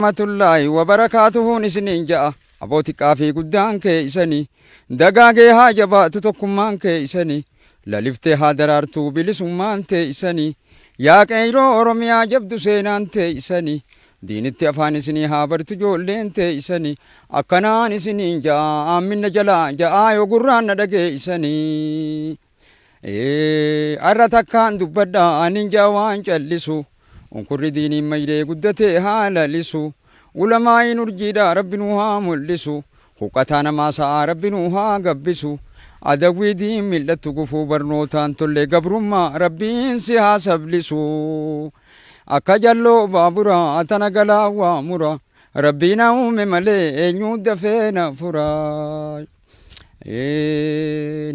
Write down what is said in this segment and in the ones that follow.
Rahmatullahi wa barakatuhu isiniin ja'a abooti qaafii guddaan kee isanii dagaagee haa jabaatu tokkummaan kee isanii laliftee haa daraartuu bilisummaan tee isanii yaa qeyroo oromiyaa jabdu seenaan tee isanii diinitti afaan isinii haa bartu ijoolleen tee isanii akkanaan isiniin ja'a aaminna jalaa ja'aa yoo gurraan na dhagee isanii arra takkaan dubbadhaa anin ja'a waan callisu unkurri diiniin maydee guddatee haa lalisu ulamaayin urjiidha rabbinuu haa mul'isu huqqataa namaa sa'aa rabbinuu haa gabbisu adawwii diin mil'attu gufuu barnootaan tollee gabrummaa rabbiin si haa sablisu akka jalloo baabura atana galaa waa mura rabbiin uume malee eenyuu dafee na fura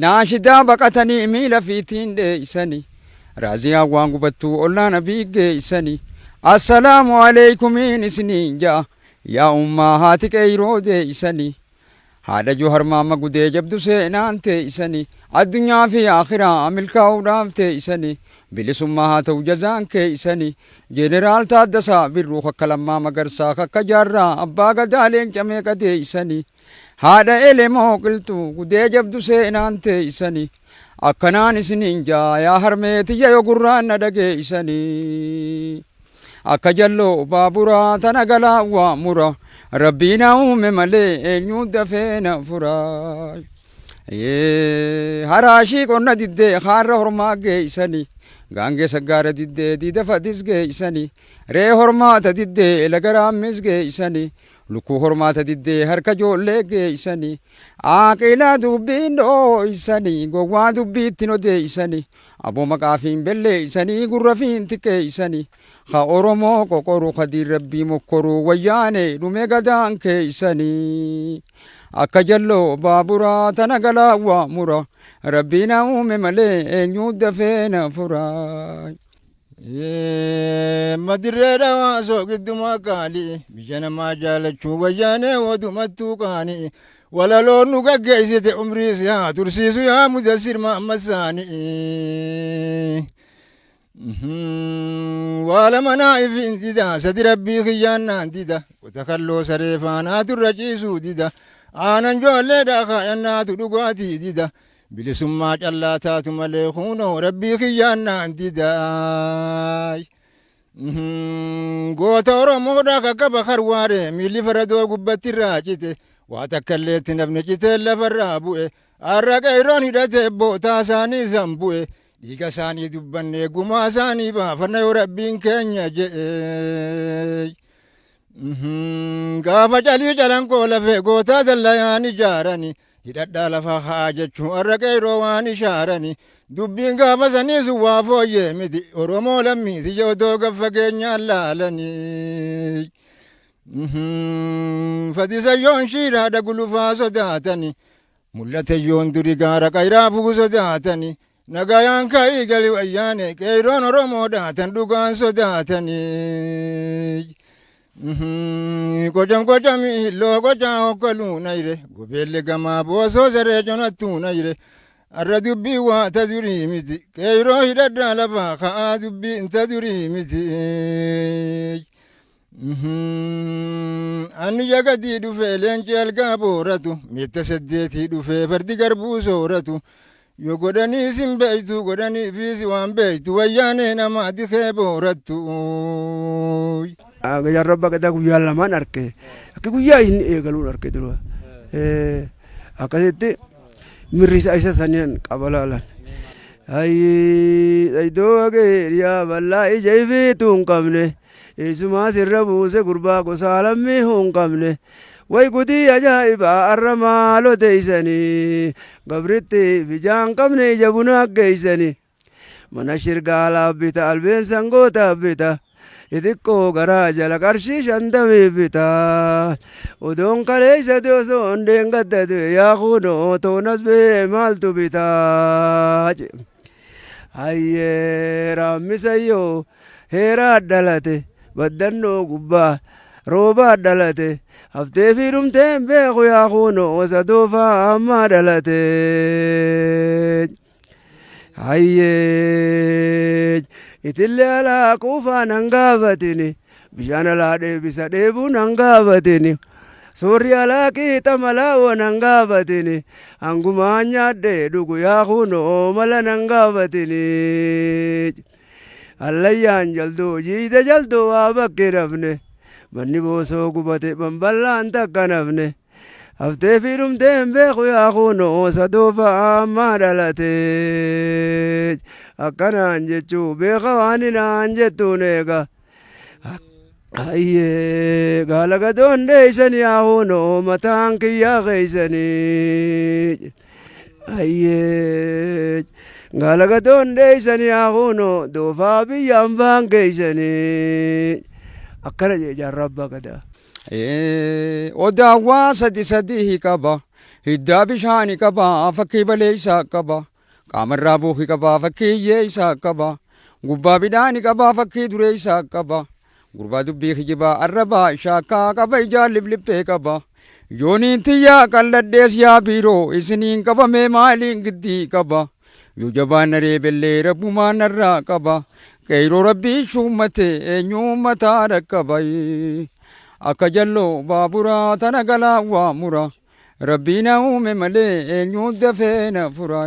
naashidaa baqatanii miila fiitiin dheeysanii raziyaa waan gubattuu ollaan abiiggee isanii assalaamu aleykumiin isiniin ja'a yaa ummaa haati qeyroo deeysanii haadha johar maama gudee jabdu seenaan teeysanii addunyaa fi akhiraa milkaa'uudhaaf teeysanii bilisummaa haa ta'u jazaan keeysanii jeneraal Taaddasaa Birruu kakka Lammaa Magarsaa kakka Jaarraa Abbaa Gadaa Leencamee qadeeysanii haadha Elemoo Qilxuu gudee jabdu seenaan teeysanii akkanaan isiniin ja'a yaa harmeetiyya yoo gurraan na dhageeysanii akka jalloo baaburaa tana galaa waa mura rabbiin uume malee eenyuu dafee na fura haraashii qonna diddee haarra hormaa geeysanii gaangee saggaara diddee diida fadis geeysanii ree hormaata diddee lagaraammis geeysanii lukkuu hormaata diddee harka ijoollee geeysanii aaqilaa dubbiin dhooysanii gowwaa dubbiittin odeeysanii aboo maqaafiin belleeysanii gurrafiin xiqqeeysanii ha oromoo qoqoru kadiin rabbii mokkoruu wayyaane dhume gadaan keeysanii akka jalloo baaburaa tana galaa waa mura rabbiin uume malee eenyuu dafee na fura madirreedha waasoo giddumaa qaali biyya namaa jaalachuu wayyaanee wadumattuu qaani walaloon nu gaggeeysite umrii si haa tursiisu yaa mudassir Muhammad Saani waala manaa ifiin dida sadi rabbii kiyyaannaan dida wata kalloo saree faanaa turra ciisuu dida aanan joolleedha kaayannaatu dhugaatii dida bilisummaa callaa taatu malee kunoo rabbii kiyyaannaan didaay goota oromoodha kakkaba karwaare miilli faradoo gubbatti raacite waa takkalleetti nafni citee lafarraa bu'e arra qeyroon hidhatee bootaa isaanii san bu'e dhiiga isaanii dubbannee gumaa isaanii baafanna yoo rabbiin keenya je'e gaafa calii calankoo lafee gootaa dallayaan ijaarani hidhadhaa lafa haa jechuun arra qeyroo waan ishaarani dubbiin gaafa sanii sun waa fooyyee miti oromoo lammiiti yootoo gaffageenyaan laalanii fadisayyoon shiiraadha gulufaa sodaatani mul'atayyoon duri gaara qayraa buguu sodaatani nagayaan ka'ii gali wayyaane qeyroon oromoodhaatan dhugaan sodaatanii kocam kocami loo kocaa hokkoluu nayre gobeelle gamaa boosoo saree conattuu nayre arra dubbii waa ta durii miti qeyroo hidhadhaa lafaa ka'aa dubbii inta durii miti anni jagadii dhufee leenci algaa booratu meetta saddeetii dhufee fardi garbuu sooratu yoo godhanii sin beeytu godhanii fiisi waan beeytu wayyaanee namaa dikee boorattu Jarrabba gadaa guyyaa lamaan arge akka guyyaa inni eegaluun arge dura akkasitti mirrisa isa saniin qabalaalan aydoo ageeriyaa bal'aa ija ifiituu hin qabne eessumaa sirra buuse gurbaa gosaa lammii hin qabne way gutii ajaa'ibaa arra maaloo teeysanii gabritti bijaan qabne ija bunaa geeysanii mana shirgaa laabbita albeen sangoota bita itikkoo garaa jala qarshii 50 bita odoon kaleeysate osoo hundeen gaddate yaa kunoo toonas bee maaltu bita hayyee raammisayyoo heeraa dhalate baddannoo gubbaa roobaa dhalate haftee fi dhumteen beeku yaa kunoo sadoofaa ammaa dhalate hayyee itillee alaa quufaan hangaafatini bishaan alaa deebisa dheebuun hangaafatini. Soorri alaa qiixa malaa waan hangaafatini. Hangumaan nyaadhee dhugu yaa kunoo mala hangaafatini. Allayyaan jaldoo jiite jaldoo waa bakkee nafne. Manni boosoo gubate bamballaan takka nafne. Haftee fi dhumteen beeku yaa kunoo sadoofa ammaa dhalate. Akkanaan jechuu beeka waan hinaan jettuun eega. Ayyee gaala gadoon dheeysan yaa kunoo mataan kiyyaa keeysanii. Ayyee gaala gadoon dheeysan yaa kunoo doofaa biyyaan baan keeysanii. Akkana jee jaarraa abbaa gadaa. Odaawwaa sadi qaba. Hiddaa bishaanii qaba. Fakkii baleessaa qaba. Qaamarraa buuki qaba. Fakkii hiyyeessaa qaba. Gubbaa bidhaanii qaba. Fakkii dureessaa qaba. Gurbaa dubbii kijibaa arrabaa shaakkaa qaba. Ijaan lipliphee qaba. Yooniin tiyyaa qalladhees yaa biiroo isiniin qabamee maaliin giddii qaba. Yoo jabaan naree bellee rabbumaan narraa qaba. Qeyroo rabbii shummatee eenyuun mataa dhaqqaba. Akka jalloo baaburaa tana galaa waa mura. Rabbiin uume malee eenyuun dafee na fura.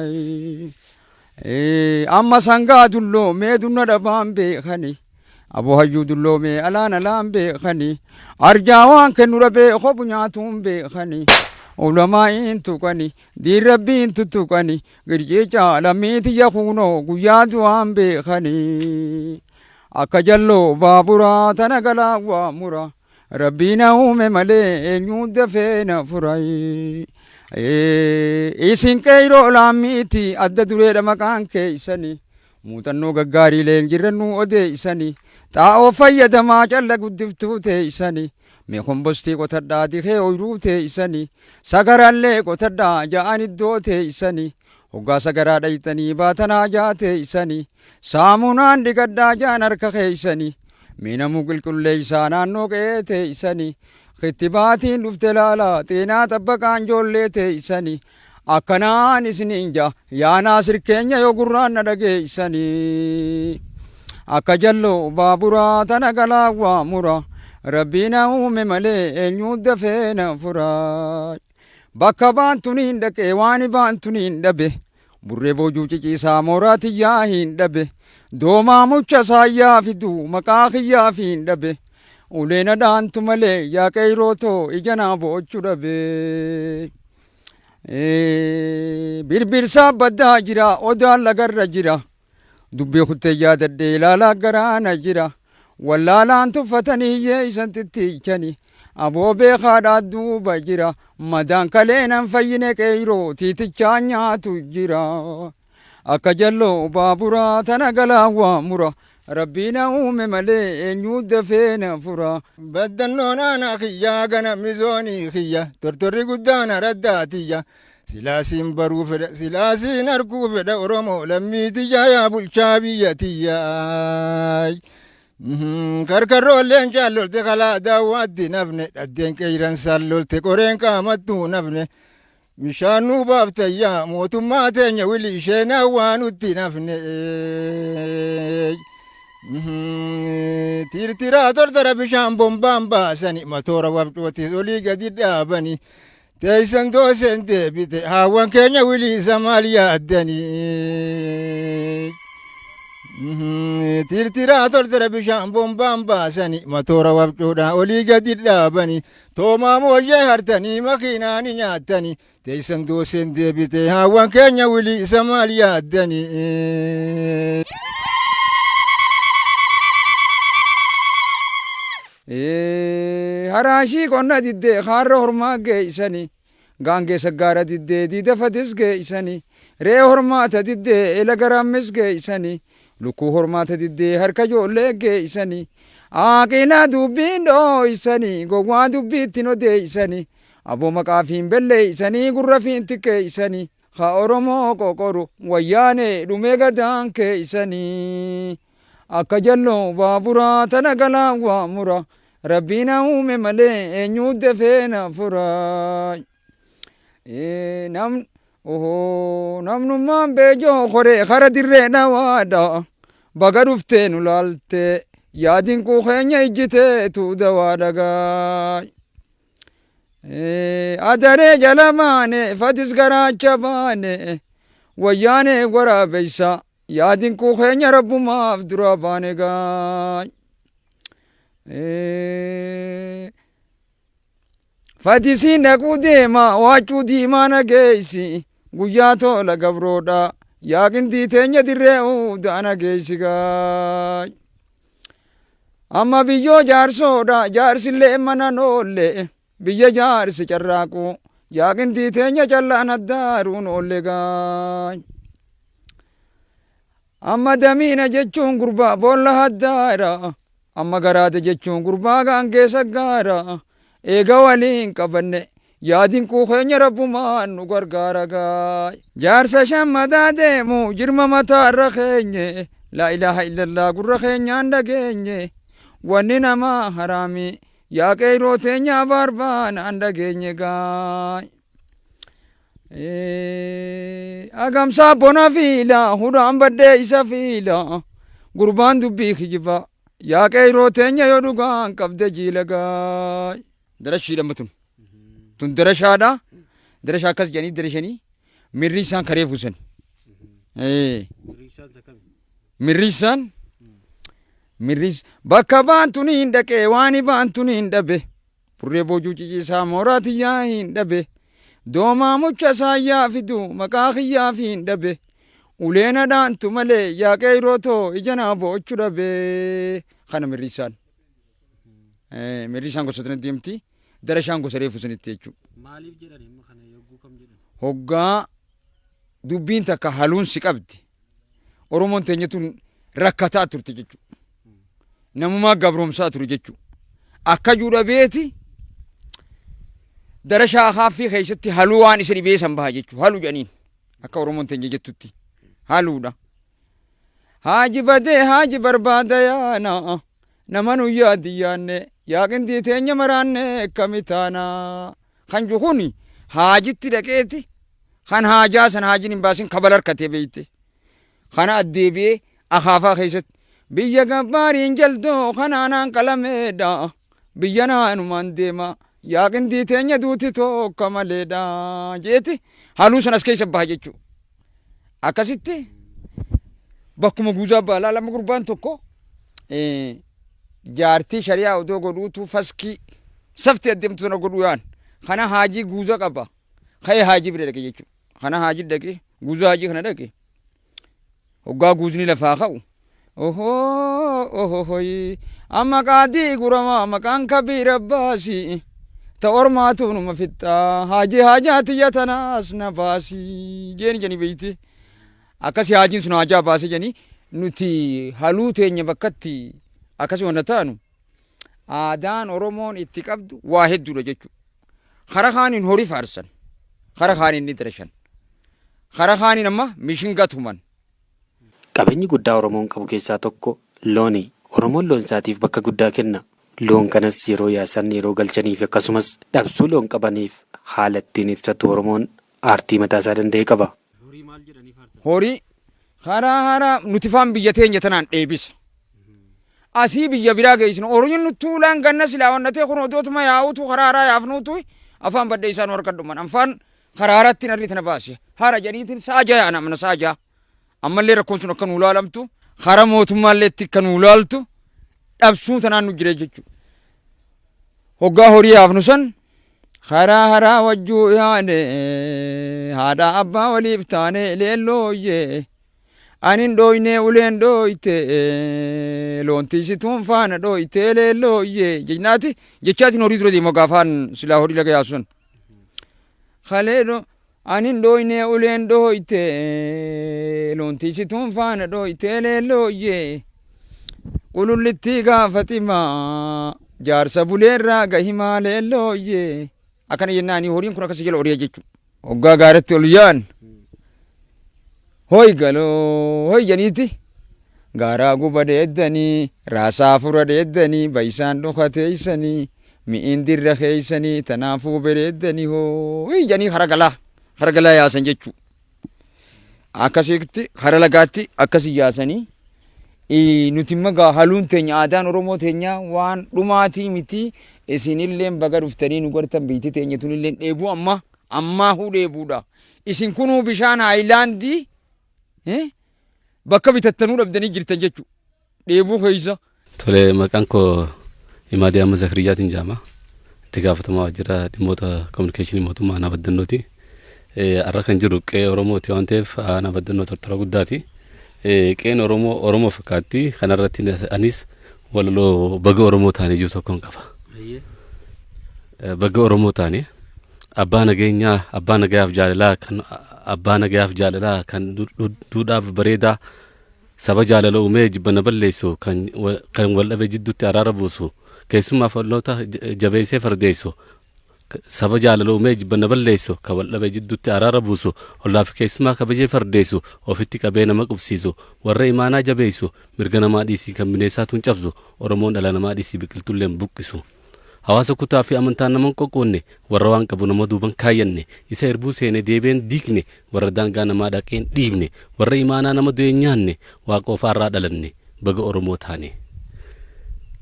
Amma sangaa dulloomee dunna dhabaan beekani. Aboo hayyuu dulloomee alaan beekani. Arjaa waan kennu rabee hobu nyaatuun beekani. Ulamaa'iin tuqani. Diin rabbiin tuttuqani. Girjeecha lammiiti yakunoo guyyaa du'aan beekani. Akka jalloo baaburaa tana galaa waa mura. Rabbiin uume malee eenyuun dafee na fura. Isin qeyroo laammiiti adda dureedha maqaan keeysani. Muuxannoo gaggaarii leenjirrannuu odeeysani. Xaa'oo fayyadamaa calla guddiftuu teeysani. Mee kombostii qotadhaa dikee oyruu teeysani. Sagarallee qotadhaa ja'an iddoo teeysani. Hoggaa sagaraa dhayxanii baatanaa jaa teeysani. Saamunaan dhiqadhaa jaan harka keeysani. Miinamuu qulqulleeysaa naannoo qe'ee teeysani. Kittibaatiin dhufte laalaa xeenaa xabbaqaan ijoollee teeysani. Akkanaan isiniin ja'a yaa naasir keenya yoo gurraan na dhageeysani. Akka jalloo baaburaa tana galaa waa mura. Rabbiin uume malee eenyuun dafee na fura. Bakka baantuniin dhaqee waan baantuniin dhabe. Burree boojuu ciciisaa mooraa tiyyaa hin dhabe. Doomaa mucha saayyaa fidu maqaa kiyyaa fi hin dhabe. Uleena dhaantu malee yaa qeyroo ija naa boochuu dhabe. Birbirsaa baddaa jira odaan lagarra jira. Dubbii kuttee yaadadhee ilaalaa garaana jira. Wallaalaan tuffatanii yeeysan tittiichani. Aboo beekaadhaa duuba jira. Madaan kaleenan fayyine qeyroo tiitichaa nyaatu jira. Akka jalloo baaburaa tana galaa waa mura. Rabbiin uume malee eenyuu dafee na fura. Baddannoon aanaa kiyyaa gana mizoonii kiyya. Tortorri guddaan araddaatiyya. Silaasiin baruu fedha silaasiin arguu fedha Oromoo lammii tiyyaa yaa bulchaa biyya tiyyaa. Karkarroolleen jaallolte kalaa daawwaatti nafne. Dhaddeen qeeyran saallolte qoreen qaamattuu nafne. Bishaan nuu baaftayyaa mootummaa teenya wili isheen hawwaanutti nafne. Tirtiraa tordara bishaan bombaan baasani matoora wabcootis olii gadi dhaabani. Teeysan dooseen deebite haawwan keenya wili isa maal yaaddani. Tirtiraa tordara bishaan bombaan baasani matoora wabcoodhaan olii gadi dhaabani. Toomaa mooyyee hartanii makiinaani nyaattani. Teeysan dooseen deebite haawwan keenya wili isa maal yaaddani. Haraashii qonna diddee haarra hormaa geeysani. Gaangee saggaara diddee diida fadis geeysani. Ree hormaata diddee ela garammis geeysani. Lukkuu hormaata diddee harka ijoollee geeysani. Aaqina dubbiin dhooysani. Gowwaa dubbiittiin odeeysani. Aboo maqaafiin belleeysanii gurra fiin xiqqeeysani. Ha Oromoo qoqoru wayyaanee dhumee gadaan keeysani. Akka jalloo baaburaa tana galaa waa mura. Rabbiin uume malee eenyuu dafee na fura. Namnummaan beejoo koree kara dirree dhawaadha. Baga dhuftee nu laalte yaadin kuu keenya ijjiteetu dawaa dhagaa adaree jala baane fatis garaacha baane wayyaanee waraabeysa yaadin kuu keenya rabbumaaf dura baane gaa fatisiin dhaquu deema waachuu diimaa nageeysi guyyaa tola gabroodha yaaqintii teenya dirree daana geeysi gaa amma biyyoo jaarsoodha jaarsillee manan oolle biyya jaarsi carraaqu yaaqintii teenya callaan addaaruun oolle gaa amma damiina jechuun gurbaa boolla haddaara amma garaade jechuun gurbaa gaangeessa gaara eega waliin qabanne yaadin kuu keenya rabbumaan nu gargaara gaa jaarsa shammadaa deemu jirma mataarra keenye laa ilaaha illallah gurra keenyaan dhageenye wanni namaa haraami yaa qeyroo teenyaa barbaan an dhageenye gaa agamsaa bona fiila hudhaan baddee isa fiila gurbaan dubbii kijiba yaa qeyroo teenya yoo dhugaan qabde jiila gaa darashiidhamma tun darashaadha darashaa akkas jedhanii darashanii mirri isaan karee fuusan mirri isaan bakka baantun hin dhaqe waan baantun hin dhabe burree boojuu ciciisaa mooraatiyyaa hin dhabe doomaa mucha saayyaa fidu maqaa kiyyaa fi hin dhabe uleena dhaantu malee yaa qeyroo too ija naa boochu dhabe kana mirri isaan gosatana deemti darashaan gosa reefu sanitti jechuudha. Maaliif jedhani amma kana yogguu kam jedhan? Hoggaa dubbiin takka haluun si qabdi. Oromoon teenya tun rakkataa turte jechuudha. Namumaa gabroomsaa ture jechuudha. Akka juudha beeti darashaa haaffii keessatti haluu waan isa dhibee san baha jechuudha. Haluu jedhaniin akka Oromoon teenya jettutti haluudha. Haaji badee haaji barbaada yaana nama nu yaaddi yaanne yaaqintii teenya maraanne kamitaana kan juhuni haajitti dhaqeeti kan haajaa san haajin hin baasin kabal harkatee beeyte kana addeebi'ee akaafaa keessatti biyya gabbaariin jaldoo kanaanaan qalameedha biyya naanumaan deema yaaqintii teenya duuti tokko maleedha jeeti haluu san as keessa baha jechuu akkasitti bakkuma guuzaa baalaa lama gurbaan tokko jaartii shari'aa odoo godhuutu faskii safti adeemtu sana godhuu yaan kana haajii guuza qaba ka'ee haajii bira dhaqe jechuudha kana haajii dhaqe guuza haajii kana dhaqe hoggaa guuzni lafaa ka'u ohohoyi amma qaadii guramaa maqaan kabiira baasii ta ormaatu numa fixxaa haajii haajaatiyya tanaas na baasii jeeni janii beeyti akkasi haajiin sun haajaa baase janii nuti haluu teenya bakkatti akkasuma wanna taanu aadaan Oromoon itti qabdu waa hedduudha jechuudha. Kara kaaniin horii faarsan, kara kaaniin ni darashan, kara kaaniin amma mishingaa tuman. Qabeenyi guddaa Oromoon qabu keessaa tokko looni. Oromoon loon isaatiif bakka guddaa kenna. Loon kanas yeroo yaasan yeroo galchaniif akkasumas dhabsuu loon qabaniif haala ittiin ibsatu Oromoon aartii mataa isaa danda'e qaba. Horii maal jedhanii faarsan? Horii karaa nuti faan biyya teenya tanaan dheebisa. Asii biyya biraa geessinu Oromoon nutuulaan ganna silaa wannatee kun odootuma yaa'utu karaaraa yaafnuutu afaan badde isaan harkadhuman afaan karaaratti narri tana baase hara jedhaniitiin saajaa yaana mana saajaa ammallee rakkoon sun akka nu ilaalamtu hara mootummaallee itti akka nu ilaaltu dhabsuu tanaan nu jire jechuudha. Hoggaa horii yaafnu san haraa wajjuu yaane haadha abbaa waliif taane leellooyyee anin dhoyne uleen dhoyte loontiisituun faana dhoyte leellooyyee jennaati jechaatiin horii dura deema gaafaan silaa horii laga yaasu san kaleedho anin dhoyne uleen dhoyte loontiisituun faana dhoyte leellooyyee qulullittii gaafatimaa jaarsa buleerraa gahimaa leellooyyee akkana jennaanii horiin kun akkasi jala horiya jechuudha. Hoggaa gaaratti ol yaan hoy galoo hoy janiiti gaaraa guba deeddanii raasaa fura deeddanii baysaan dhokateeysanii mi'in dirra keeysanii tanaafuu bereeddanii hoy janii haragalaa yaasan jechuu akkasitti hara lagaatti akkasi yaasanii nuti magaa haluun teenya aadaan Oromoo teenya waan dhumaatii miti isinilleen baga dhuftanii nu gartan biitii teenya tunilleen dheebuu ammaa huu dheebuudha. Isin kunuu bishaan haayilaandii bakka bitattanuu dhabdanii jirtan jechuudha. Dheebuu keessa. Tole maqaan koo Imaadii Amma Zakriyaatiin jedhama. Itti gaafatamaa waajjira dhimmoota kominikeeshinii mootummaa aanaa baddannooti. Har'a kan jiru qe'ee Oromooti waan ta'eef aanaa baddannoo tortora guddaati. Qe'een Oromoo fakkaatti kanarratti anis walaloo baga Oromoo taanii jiru tokkoon qaba. Baga Oromoo taanii abbaa nageenyaa abbaa nagayaaf jaalalaa kan duudhaaf bareedaa saba jaalala uumee jibbana balleessu kan waldhabee jidduutti araara buusu keessumaa falloota jabeessee fardeessu saba jaalala uumee jibbana balleessu kan waldhabee jidduutti araara buusu hollaaf keessumaa kabajee fardeessu ofitti qabee nama qubsiisu warra imaanaa jabeessu mirga namaa dhiisii kan bineensaatuun cabsu Oromoon dhala namaa dhiisii biqiltuulleen buqqisu. Hawaasa kutaa fi amantaan nama hin qoqqoonne warra waan qabu nama duuban kaayyanne isa erbuu seene deebeen diigne warra daangaa namaa dhaqeen dhiibne warra imaanaa nama du'e nyaanne waaqa ofaarraa dhalanne baga Oromoo taane.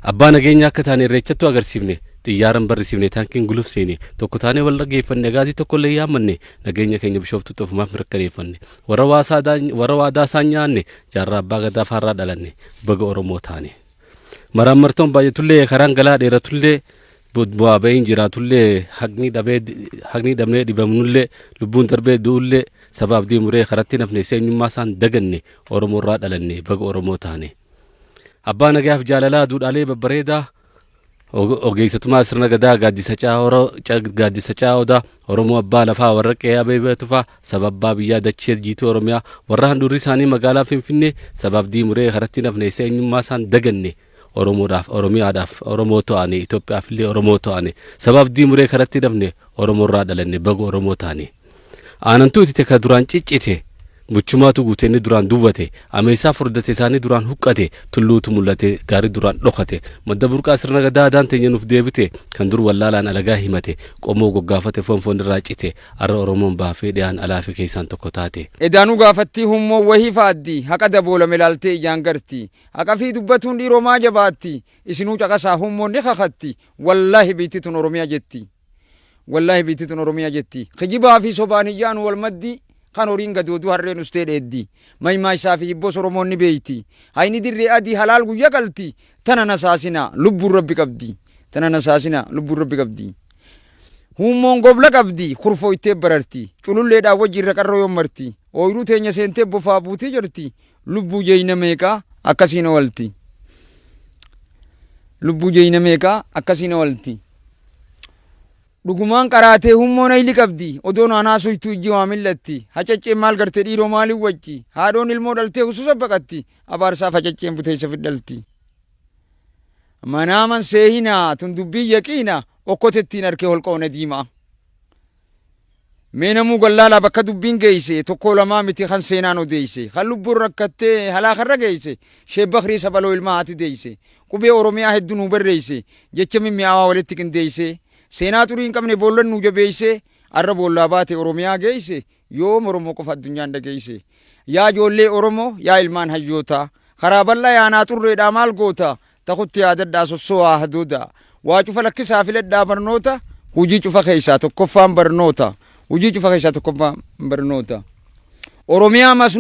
Abbaa nageenyaa akka taane irreechattu agarsiifne xiyyaaran barrisiifne taankiin guluf seene tokko taane wal dhaggeeffanne gaazii tokkollee yaammanne nageenya keenya bishooftutti ofumaaf mirkaneeffanne warra waadaa isaan nyaanne jaarraa abbaa gadaa faarraa dhalanne baga Oromoo taane. Maraan martoon baay'atullee karaan galaa dheeratullee bu'aa ba'iin jiraatullee haqni dhabnee dhibamnullee lubbuun darbee du'ullee sabaaf diimuree karatti nafne seenyummaa isaan daganne Oromoorraa dhalanne baga Oromoo taane. Abbaa nagayaaf jaalalaa duudhaalee babbareedaa ogeessatumaa sirna gadaa gaaddisa caa'odaa Oromoo abbaa lafaa warra qe'ee abeebee tufaa sababbaa biyyaa dachee jiituu Oromiyaa warra handhuurri isaanii magaalaa Finfinnee sabaaf diimuree karatti nafne seenyummaa isaan daganne Oromoodhaaf Oromiyaadhaaf Oromoo ta'anii Itoophiyaaf illee Oromoo ta'anii sabaaf diimuree karatti dhabne Oromoorraa dhalanne baga Oromoo ta'anii. Aanantuu itti ka duraan ciccite buchumaatu guutee inni duraan duwwate ameessaa furdate isaanii duraan huqqate tulluutu mul'ate gaarii duraan dhokate madda burqaa sirna gadaa aadaan teenya nuuf deebite kan dur wallaalaan alagaa himate qomoo goggaafate fonfoon irraa cite har'a Oromoon baafee dhiyaan alaafi keessaan tokko taate. Edaanuu gaafattii hummoo wahii faaddi haqa daboolame laaltee ijaan garti haqa fi dubbatuun dhiiroomaa jabaatti isinuu caqasaa hummoon ni kakatti wallaahi biittituun Oromiyaa jetti kijibaa fi sobaan iyyaan wal maddi kan horiin gadooduu harreen ustee dheeddi maymaa isaa fi hibboo Oromoonni beeyti hayni dirree adii halaal guyya qalti tana nasaasina lubbuun rabbi qabdi hummoon gobla qabdi kurfoo ittee bararti cululleedhaan wajjiirra qarroo yommarti ooyiruu teenya seentee bofaa buutee jirti lubbuu jeeyna meeqaa akkasiin walti. Dhugumaan qaraatee hummoon ayli qabdi odoon aanaa soytuu ijji waa millatti hacacceen maal garte dhiiroo maaliin wajji haadhoon ilmoo dhaltee hususa baqatti abaarsaaf hacacceen buteessa fidhalti. Manaaman seehinaa tun dubbii yaqiina okkotettiin harkee holqoona diimaa. Mee namuu gallaalaa bakka dubbiin geeyse tokko lamaa miti kan seenaan odeeyse kan lubbuun rakkattee halaakarra geeyse sheebbakrii sabaloo ilmaa haati deeyse qubee Oromiyaa hedduu nuu barreeyse jecha mimmi'aawaa walitti qindeeyse. Seenaa turii hin qabne boollan nu jabeeyse arra boollaa baate Oromiyaa geeyse yoom Oromoo qofa addunyaan dhageeyse yaa ijoollee Oromoo yaa ilmaan hayyoota karaa bal'aa yaanaa xurreedhaa maal goota takutti yaadadhaa sossoo'aa hadooda waa cufa lakkisaa filadhaa barnoota hujii cufa keessaa tokkoffaan barnoota Oromiyaa mas